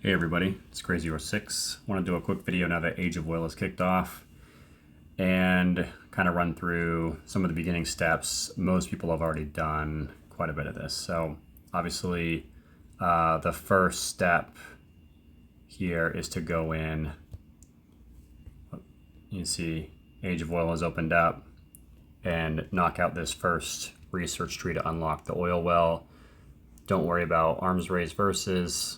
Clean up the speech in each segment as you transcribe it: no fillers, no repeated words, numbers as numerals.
Hey everybody, it's Crazy06. I want to do a quick video now that Age of Oil has kicked off and kind of run through some of the beginning steps. Most people have already done quite a bit of this. So obviously the first step here is to go in. You see Age of Oil has opened up and knock out this first research tree to unlock the oil well. Don't worry about arms race versus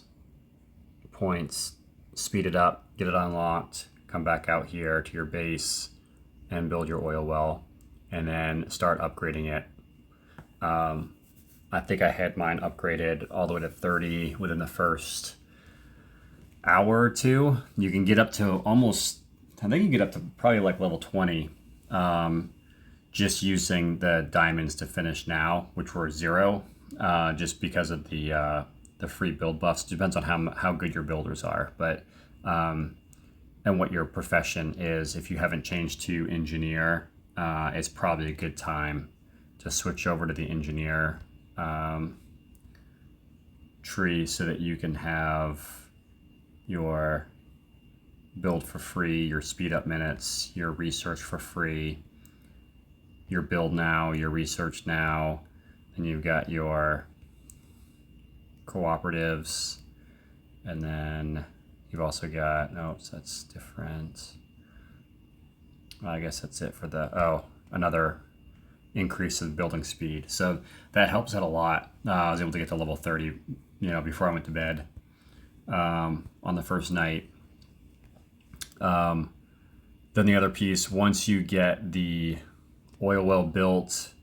points, speed it up, get it unlocked, come back out here to your base and build your oil well, and then start upgrading it. I think I had mine upgraded all the way to 30 within the first hour or two. You can get up to almost, I think you can get up to probably like level 20, just using the diamonds to finish now, which were 0, just because of the free build buffs. It depends on how good your builders are, but and what your profession is. If you haven't changed to engineer, it's probably a good time to switch over to the engineer tree so that you can have your build for free, your speed up minutes, your research for free, your build now, your research now, and you've got your cooperatives, and then you've also got, nope, that's different. I guess that's it for the, another increase in building speed. So that helps out a lot. I was able to get to level 30, before I went to bed on the first night. Then the other piece, once you get the oil well built,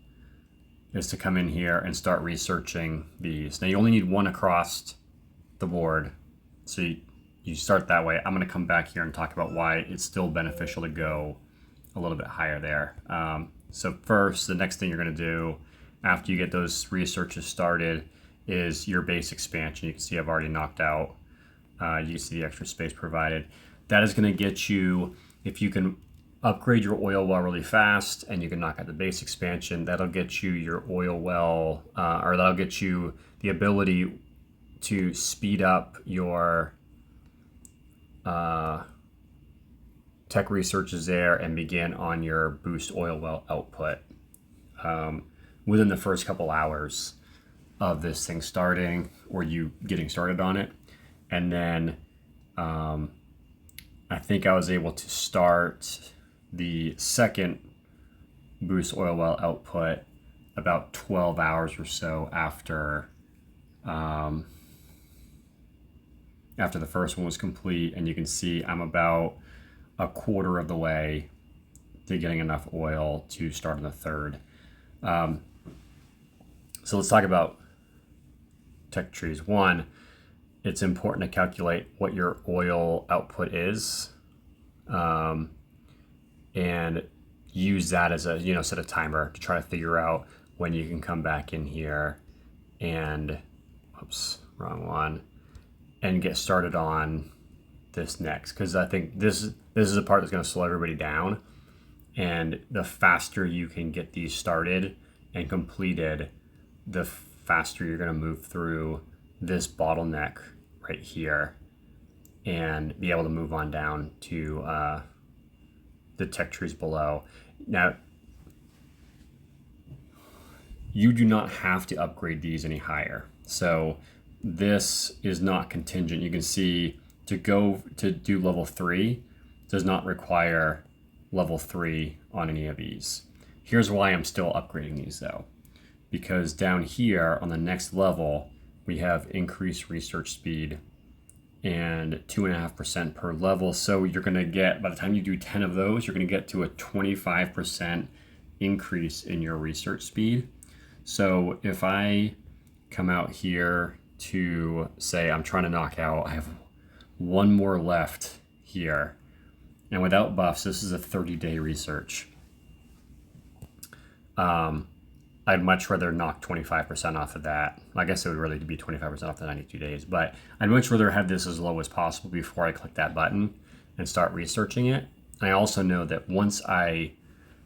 is to come in here and start researching these. Now you only need one across the board, so you start that way. I'm going to come back here and talk about why it's still beneficial to go a little bit higher there. So first, the next thing you're going to do after you get those researches started is your base expansion. You can see I've already knocked out. You can see the extra space provided. That is going to get you, if you can upgrade your oil well really fast and you can knock out the base expansion, that'll get you your oil well, or that'll get you the ability to speed up your tech researches there and begin on your boost oil well output within the first couple hours of this thing starting, or you getting started on it. And then I think I was able to start the second boost oil well output about 12 hours or so after the first one was complete, and you can see I'm about a quarter of the way to getting enough oil to start on the third. So let's talk about tech trees. One, it's important to calculate what your oil output is, and use that as a, set a timer to try to figure out when you can come back in here and, oops, wrong one, and get started on this next. Because I think this is the part that's going to slow everybody down, and the faster you can get these started and completed, the faster you're going to move through this bottleneck right here and be able to move on down to the tech trees below. Now, you do not have to upgrade these any higher. So this is not contingent. You can see to go to do level 3 does not require level 3 on any of these. Here's why I'm still upgrading these though, because down here on the next level, we have increased research speed and 2.5% per level. So you're going to get, by the time you do 10 of those, you're going to get to a 25% increase in your research speed. So if I come out here to say I'm trying to knock out, I have one more left here, and without buffs, this is a 30-day research. I'd much rather knock 25% off of that. I guess it would really be 25% off the 92 days, but I'd much rather have this as low as possible before I click that button and start researching it. I also know that once I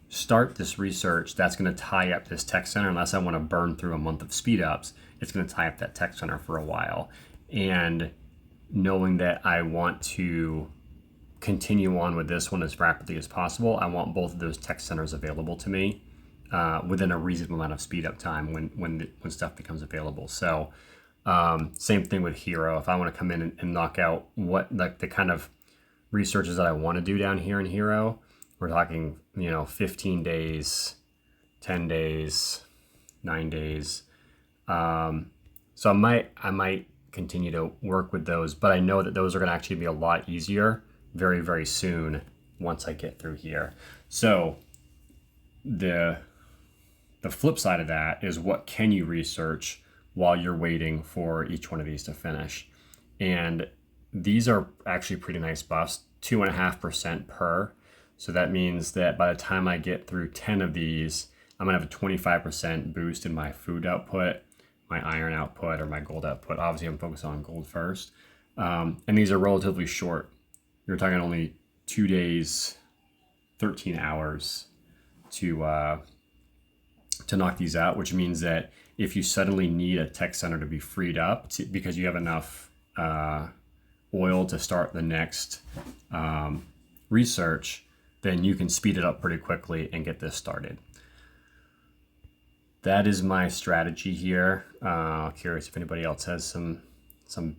start this research, that's going to tie up this tech center. Unless I want to burn through a month of speed ups, it's going to tie up that tech center for a while. And knowing that I want to continue on with this one as rapidly as possible, I want both of those tech centers available to me within a reasonable amount of speed up time when stuff becomes available. So same thing with Hero. If I want to come in and knock out what like the kind of researches that I want to do down here in Hero, we're talking 15 days, 10 days, 9 days. So I might continue to work with those, but I know that those are going to actually be a lot easier very, very soon once I get through here. So the flip side of that is, what can you research while you're waiting for each one of these to finish? And these are actually pretty nice buffs, 2.5% per. So that means that by the time I get through 10 of these, I'm gonna have a 25% boost in my food output, my iron output, or my gold output. Obviously I'm focused on gold first. And these are relatively short. You're talking only 2 days, 13 hours to knock these out, which means that if you suddenly need a tech center to be freed up because you have enough oil to start the next research, then you can speed it up pretty quickly and get this started. That is my strategy here. Curious if anybody else has some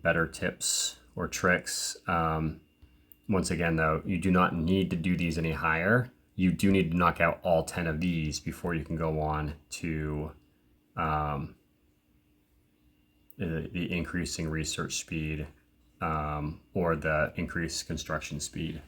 better tips or tricks. Once again, though, you do not need to do these any higher. You do need to knock out all 10 of these before you can go on to the increasing research speed or the increased construction speed.